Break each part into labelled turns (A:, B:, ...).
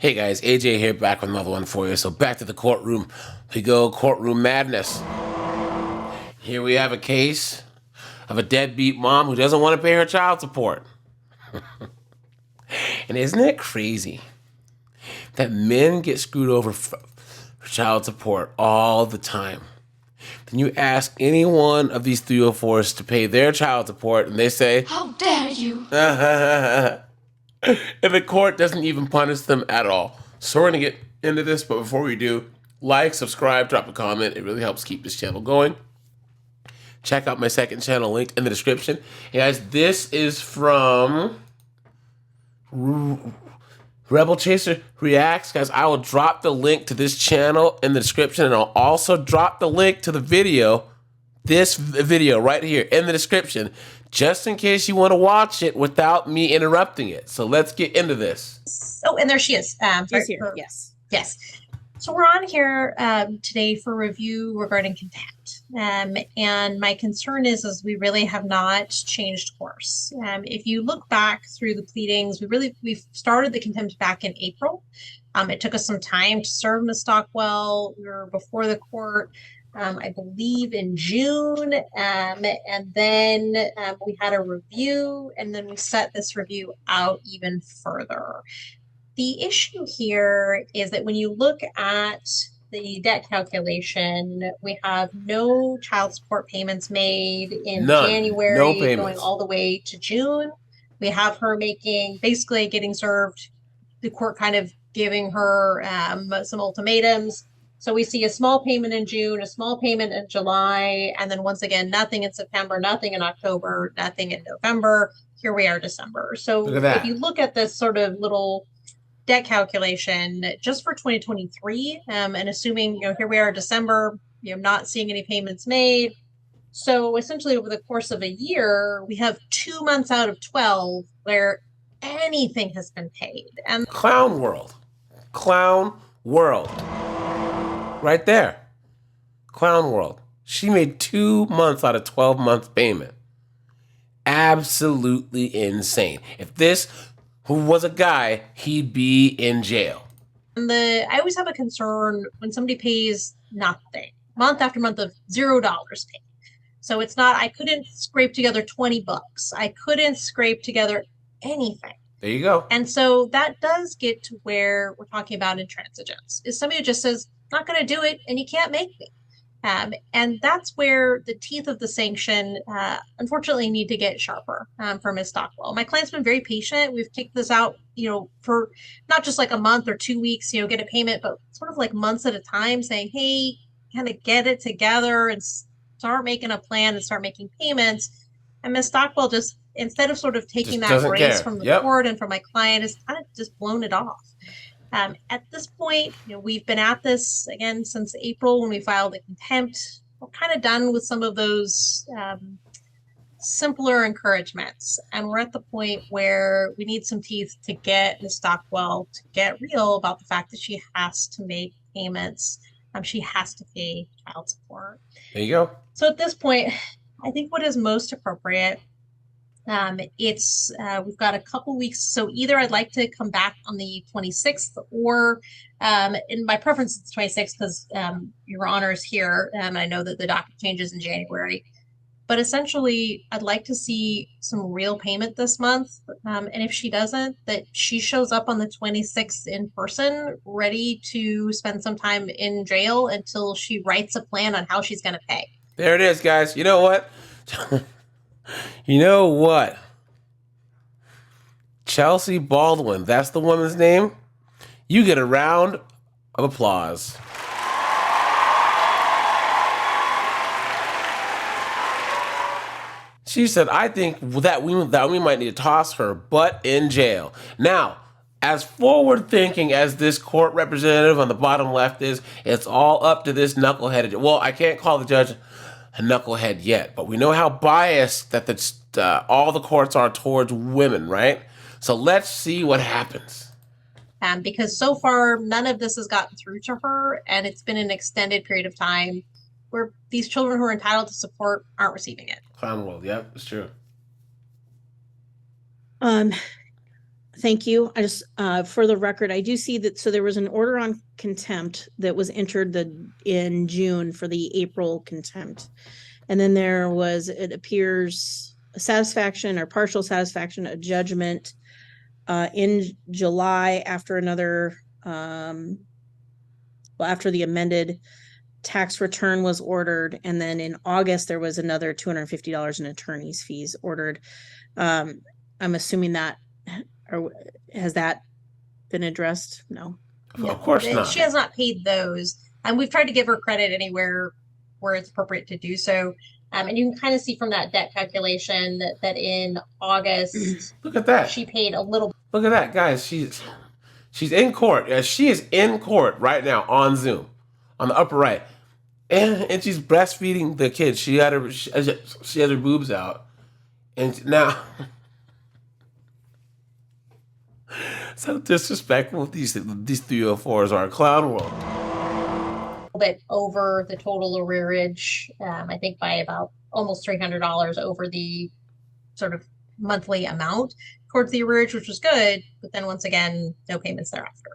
A: Hey guys, AJ here, back with another one for you. So back to the courtroom. We go, courtroom madness. Here we have a case of a deadbeat mom who doesn't want to pay her child support. And isn't it crazy that men get screwed over for child support all the time? Then you ask any one of these 304s to pay their child support and they say,
B: "How dare you?"
A: And the court doesn't even punish them at all. So we're going to get into this, but before we do, like, subscribe, drop a comment. It really helps keep this channel going. Check out my second channel linked in the description. Hey guys, this is from Rebel Chaser Reacts. Guys, I will drop the link to this channel in the description, and I'll also drop the link to the video, this video right here in the description, just in case you want to watch it without me interrupting it. So let's get into this.
C: Oh, and there she is.
D: She's here. Yes.
C: Yes. So we're on here today for review regarding contempt. And my concern is we really have not changed course. If you look back through the pleadings, we've started the contempt back in April. It took us some time to serve Ms. Stockwell. We were before the court, I believe in June, and then we had a review, and then we set this review out even further. The issue here is that when you look at the debt calculation, we have no child support payments made in January,
A: no payments,
C: going all the way to June. We have her basically getting served, the court kind of giving her some ultimatums. So we see a small payment in June, a small payment in July, and then once again, nothing in September, nothing in October, nothing in November. Here we are, December. So if you look at this sort of little debt calculation just for 2023, and assuming, here we are, December, not seeing any payments made. So essentially over the course of a year, we have 2 months out of 12 where anything has been paid. And
A: Clown world. Right there. Clown world. She made 2 months out of 12 months payment. Absolutely insane. If this was a guy, he'd be in jail.
C: And I always have a concern when somebody pays nothing, month after month of $0 paid. So it's not, I couldn't scrape together 20 bucks. I couldn't scrape together anything.
A: There you go.
C: And so that does get to where we're talking about intransigence. Is somebody who just says, not going to do it, and you can't make me. And that's where the teeth of the sanction, unfortunately, need to get sharper for Ms. Stockwell. My client's been very patient. We've kicked this out, for not just like a month or 2 weeks, get a payment, but sort of like months at a time, saying, hey, kind of get it together and start making a plan and start making payments. And Ms. Stockwell just, instead of sort of taking that grace from the court and from my client, has kind of just blown it off. At this point, we've been at this again since April when we filed the contempt. We're kind of done with some of those simpler encouragements. And we're at the point where we need some teeth to get Ms. Stockwell to get real about the fact that she has to make payments. She has to pay child support.
A: There you go.
C: So at this point, I think what is most appropriate, we've got a couple weeks. So either I'd like to come back on the 26th, or in my preference, it's 26th because Your Honor is here. And I know that the docket changes in January. But essentially, I'd like to see some real payment this month. And if she doesn't, that she shows up on the 26th in person, ready to spend some time in jail until she writes a plan on how she's going to pay.
A: There it is, guys. You know what? You know what? Chelsea Baldwin, that's the woman's name. You get a round of applause. She said, I think that we might need to toss her butt in jail. Now, as forward thinking as this court representative on the bottom left is, it's all up to this knuckleheaded. Well, I can't call the judge a knucklehead yet, but we know how biased that all the courts are towards women, right? So let's see what happens.
C: Because so far, none of this has gotten through to her, and it's been an extended period of time where these children who are entitled to support aren't receiving it.
A: Clown world, yep, it's true.
B: Thank you. I just, for the record, I do see that, so there was an order on contempt that was entered in June for the April contempt. And then there was, it appears, a satisfaction or partial satisfaction, a judgment in July after another, after the amended tax return was ordered. And then in August, there was another $250 in attorney's fees ordered. I'm assuming that, or has that been addressed? No.
A: Of course not.
C: She has not paid those. And we've tried to give her credit anywhere where it's appropriate to do so. And you can kind of see from that debt calculation that in August,
A: Look at that.
C: She paid a little.
A: Look at that, guys. She's in court. She is in court right now on Zoom, on the upper right, and she's breastfeeding the kid. She has her boobs out, and now so disrespectful. These 304s are a clown world.
C: Bit over the total arrearage, I think by about almost $300 over the sort of monthly amount towards the arrearage, which was good. But then once again, no payments thereafter.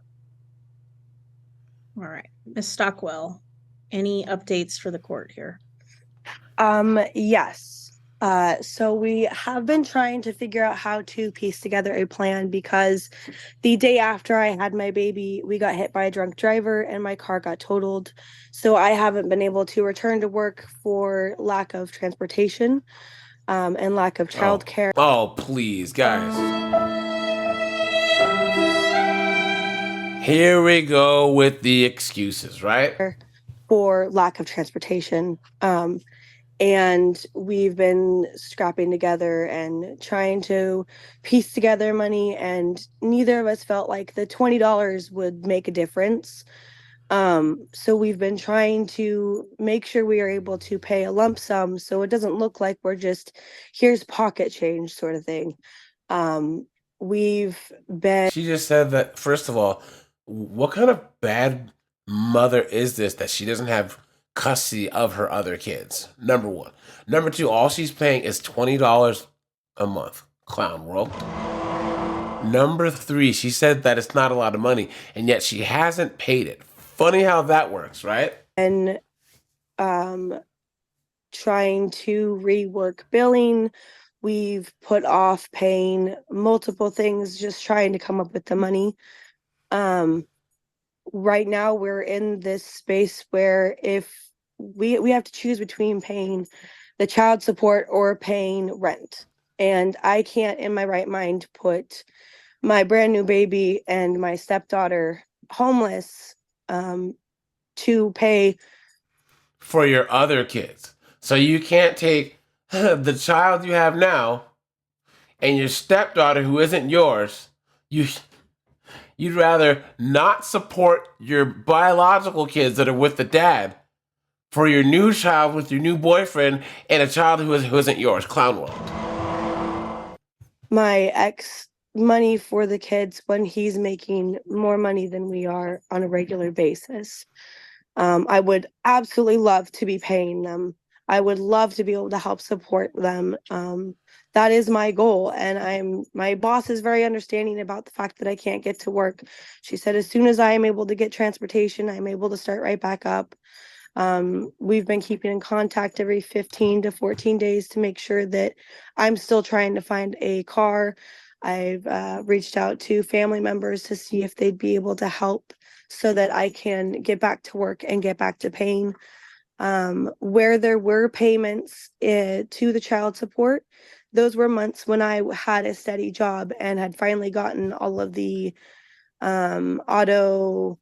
B: All right, Ms. Stockwell, any updates for the court here?
D: Yes. So we have been trying to figure out how to piece together a plan because the day after I had my baby, we got hit by a drunk driver and my car got totaled. So I haven't been able to return to work for lack of transportation, and lack of childcare.
A: Oh, please, guys. Here we go with the excuses, right?
D: For lack of transportation. And we've been scrapping together and trying to piece together money, and neither of us felt like the $20 would make a difference. So we've been trying to make sure we are able to pay a lump sum so it doesn't look like we're just, here's pocket change sort of thing. We've been...
A: She just said that, first of all, what kind of bad mother is this that she doesn't have custody of her other kids? Number one. Number two, all she's paying is $20 a month. Clown world. Number three, she said that it's not a lot of money, and yet she hasn't paid it. Funny how that works, right?
D: And trying to rework billing. We've put off paying multiple things, just trying to come up with the money. Right now we're in this space where if we have to choose between paying the child support or paying rent. And I can't in my right mind put my brand new baby and my stepdaughter homeless to pay
A: for your other kids. So you can't take the child you have now and your stepdaughter who isn't yours. You'd rather not support your biological kids that are with the dad for your new child with your new boyfriend and a child who isn't yours. Clown world.
D: My ex money for the kids when he's making more money than we are on a regular basis. I would absolutely love to be paying them. I would love to be able to help support them. That is my goal. And my boss is very understanding about the fact that I can't get to work. She said, as soon as I am able to get transportation, I'm able to start right back up. We've been keeping in contact every 15 to 14 days to make sure that I'm still trying to find a car. I've reached out to family members to see if they'd be able to help so that I can get back to work and get back to paying. Where there were payments to the child support, those were months when I had a steady job and had finally gotten all of the auto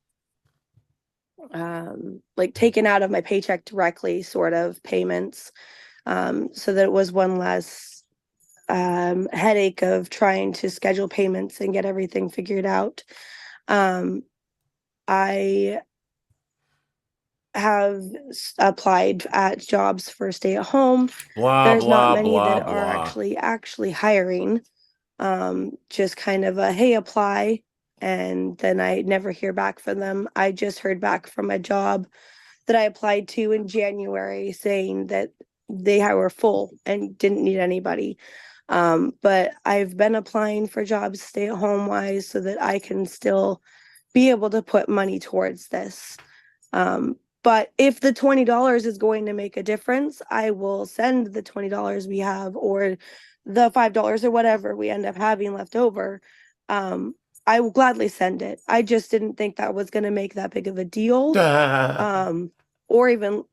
D: like taken out of my paycheck directly sort of payments, so that it was one less headache of trying to schedule payments and get everything figured out. I have applied at jobs for stay at home. There's not many that are actually hiring. Just kind of a, hey, apply. And then I never hear back from them. I just heard back from a job that I applied to in January saying that they were full and didn't need anybody. But I've been applying for jobs stay at home wise so that I can still be able to put money towards this. But if the $20 is going to make a difference, I will send the $20 we have, or the $5 or whatever we end up having left over. I will gladly send it. I just didn't think that was going to make that big of a deal, or even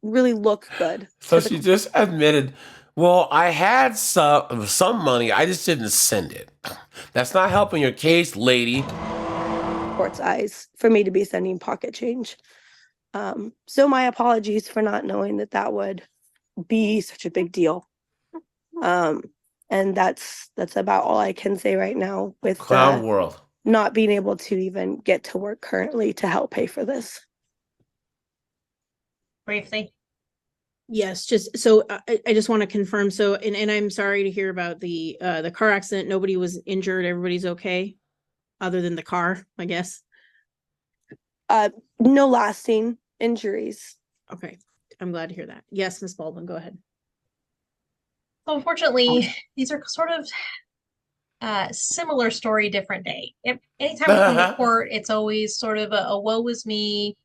D: really look good.
A: So she just admitted, well, I had some money, I just didn't send it. That's not helping your case, lady.
D: Court's eyes for me to be sending pocket change. So my apologies for not knowing that that would be such a big deal. And that's about all I can say right now with
A: Clown world.
D: Not being able to even get to work currently to help pay for this.
C: Briefly.
B: Yes, just so I just want to confirm. So, and I'm sorry to hear about the car accident. Nobody was injured. Everybody's okay, other than the car, I guess.
D: No lasting injuries.
B: Okay, I'm glad to hear that. Yes, Ms. Baldwin, go ahead.
C: So unfortunately, these are sort of similar story, different day. Anytime we come to court, it's always sort of a woe is me.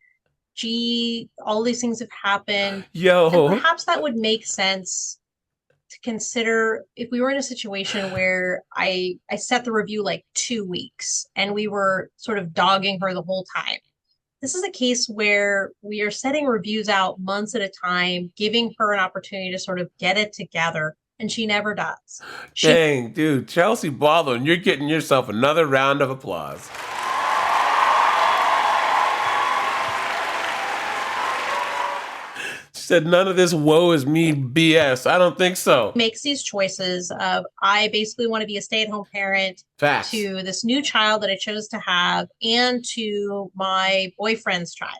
C: Gee, all these things have happened.
A: Yo.
C: And perhaps that would make sense to consider if we were in a situation where I set the review like 2 weeks and we were sort of dogging her the whole time. This is a case where we are setting reviews out months at a time, giving her an opportunity to sort of get it together, and she never does.
A: Dang, dude, Chelsea Baldwin, you're getting yourself another round of applause. She said none of this woe is me BS. I don't think so.
C: Makes these choices of, I basically want to be a stay-at-home parent.
A: Facts.
C: To this new child that I chose to have, and to my boyfriend's child.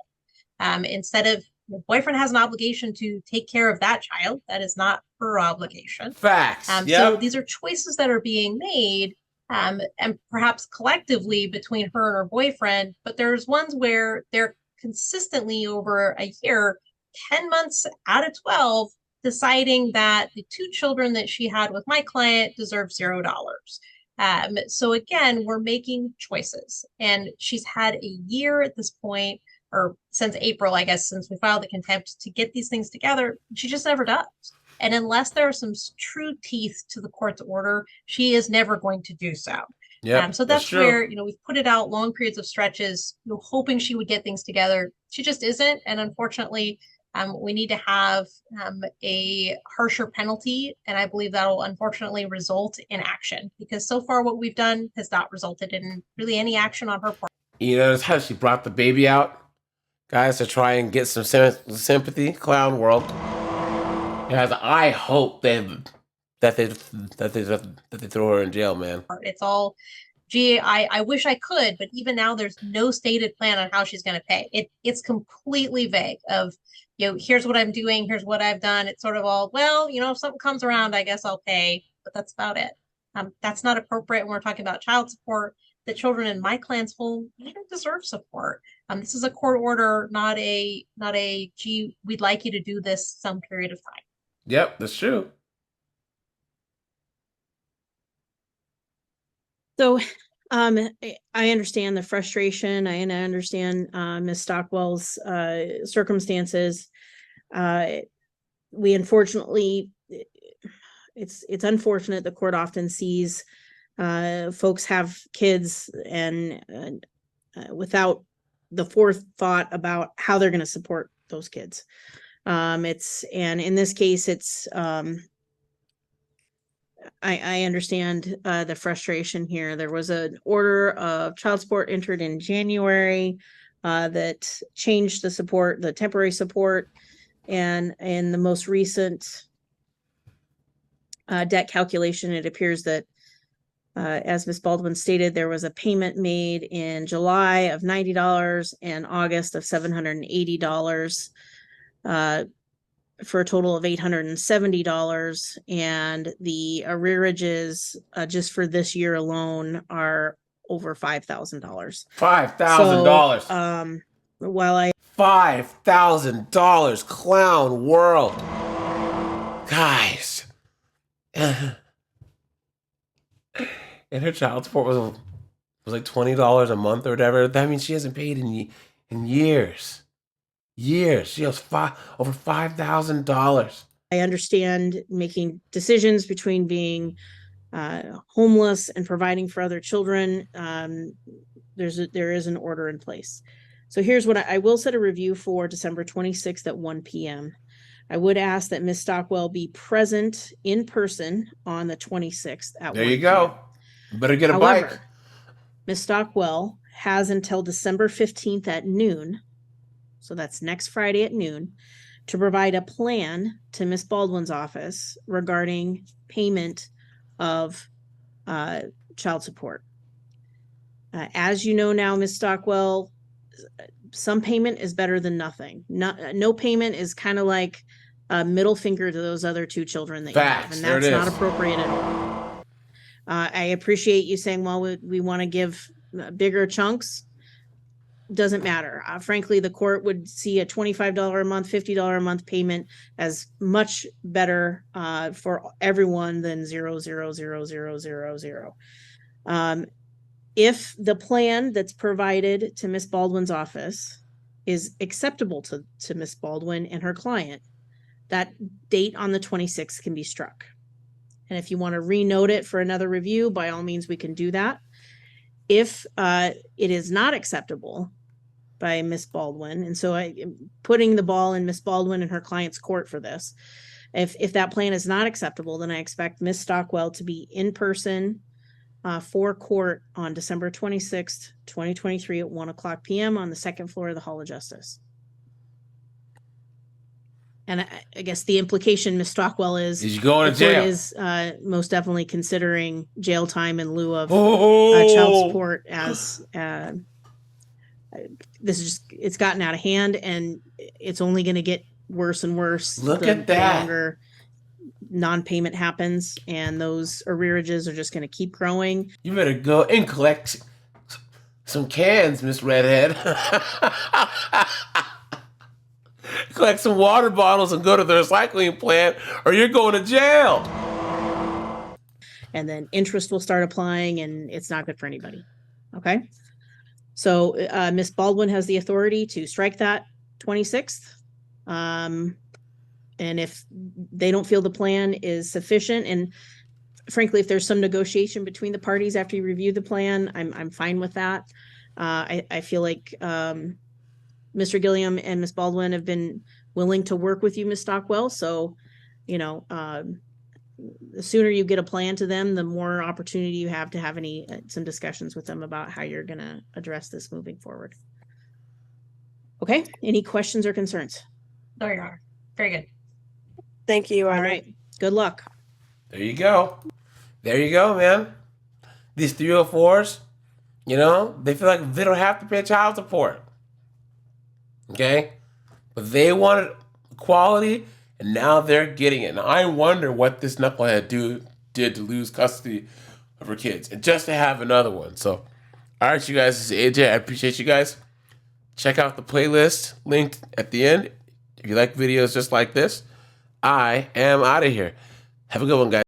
C: Instead of, your boyfriend has an obligation to take care of that child. That is not her obligation.
A: Facts.
C: So these are choices that are being made, and perhaps collectively between her and her boyfriend, but there's ones where they're consistently over a year, 10 months out of 12, deciding that the 2 children that she had with my client deserve $0. So again, we're making choices, and she's had a year at this point, or since April, I guess, since we filed the contempt, to get these things together. She just never does. And unless there are some true teeth to the court's order, she is never going to do so.
A: Yeah.
C: So that's where, we've put it out long periods of stretches, hoping she would get things together. She just isn't. And unfortunately, we need to have a harsher penalty. And I believe that'll unfortunately result in action, because so far what we've done has not resulted in really any action on her part.
A: You notice how she brought the baby out, guys, to try and get some sympathy. Clown world. Guys, I hope that they throw her in jail, man.
C: It's all, gee, I wish I could, but even now there's no stated plan on how she's going to pay. It's completely vague of, here's what I'm doing, here's what I've done. It's sort of all, well, if something comes around, I guess I'll pay, but that's about it. That's not appropriate when we're talking about child support. The children in my client's home even deserve support. This is a court order, not a, gee, we'd like you to do this some period of time.
A: Yep, that's true.
B: So, I understand the frustration. I understand Ms. Stockwell's circumstances. We unfortunately, it's unfortunate. The court often sees folks have kids and without the forethought about how they're going to support those kids. And in this case, it's I understand the frustration here. There was an order of child support entered in January that changed the support, the temporary support, and in the most recent debt calculation, it appears that as Ms. Baldwin stated, there was a payment made in July of $90 and August of $780 for a total of $870. And the arrearages just for this year alone are over $5,000.
A: $5,000.
B: While
A: $5,000, clown world. Guys. And her child support was like $20 a month or whatever. That means she hasn't paid in years. Years. She owes over $5,000.
B: I understand making decisions between being homeless and providing for other children. There is an order in place. So here's what I will set a review for December 26th at 1 p.m. I would ask that Ms. Stockwell be present in person on the 26th at 1 p.m.
A: There you go. Better get a bike.
B: However, Ms. Stockwell has until December 15th at noon, so that's next Friday at noon, to provide a plan to Ms. Baldwin's office regarding payment of child support. As you know now, Ms. Stockwell, some payment is better than nothing. No payment is kind of like a middle finger to those other two children that
A: Facts.
B: you have, and that's not appropriate at all. I appreciate you saying, well, we want to give bigger chunks. Doesn't matter. Frankly, the court would see a $25 a month, $50 a month payment as much better for everyone than 0.00000. If the plan that's provided to Ms. Baldwin's office is acceptable to Ms. Baldwin and her client, that date on the 26th can be struck. And if you want to renote it for another review, by all means, we can do that. If it is not acceptable by Ms. Baldwin, and so I'm putting the ball in Ms. Baldwin and her client's court for this. If that plan is not acceptable, then I expect Ms. Stockwell to be in person for court on December 26th, 2023 at 1:00 p.m. on the second floor of the Hall of Justice. And I guess the implication, Ms. Stockwell, is
A: you going to jail?
B: Is most definitely considering jail time in lieu of
A: Oh.
B: child support, as this is just, it's gotten out of hand, and it's only going to get worse and worse.
A: Look at that.
B: The longer non-payment happens, and those arrearages are just going to keep growing.
A: You better go and collect some cans, Miss Redhead. Collect some water bottles and go to the recycling plant, or you're going to jail.
B: And then interest will start applying, and it's not good for anybody. Okay. So Ms. Baldwin has the authority to strike that 26th. And if they don't feel the plan is sufficient, and frankly, if there's some negotiation between the parties after you review the plan, I'm fine with that. I feel like Mr. Gilliam and Ms. Baldwin have been willing to work with you, Ms. Stockwell. So, the sooner you get a plan to them, the more opportunity you have to have some discussions with them about how you're going to address this moving forward. Okay. Any questions or concerns?
C: No, Your Honor. Very good.
D: Thank you, Your Honor.
B: All right. Good luck.
A: There you go. There you go, man. These 304s, they feel like they don't have to pay child support. Okay? But they wanted equality, and now they're getting it. And I wonder what this knucklehead did to lose custody of her kids, and just to have another one. So, all right, you guys, this is AJ. I appreciate you guys. Check out the playlist linked at the end. If you like videos just like this, I am out of here. Have a good one, guys.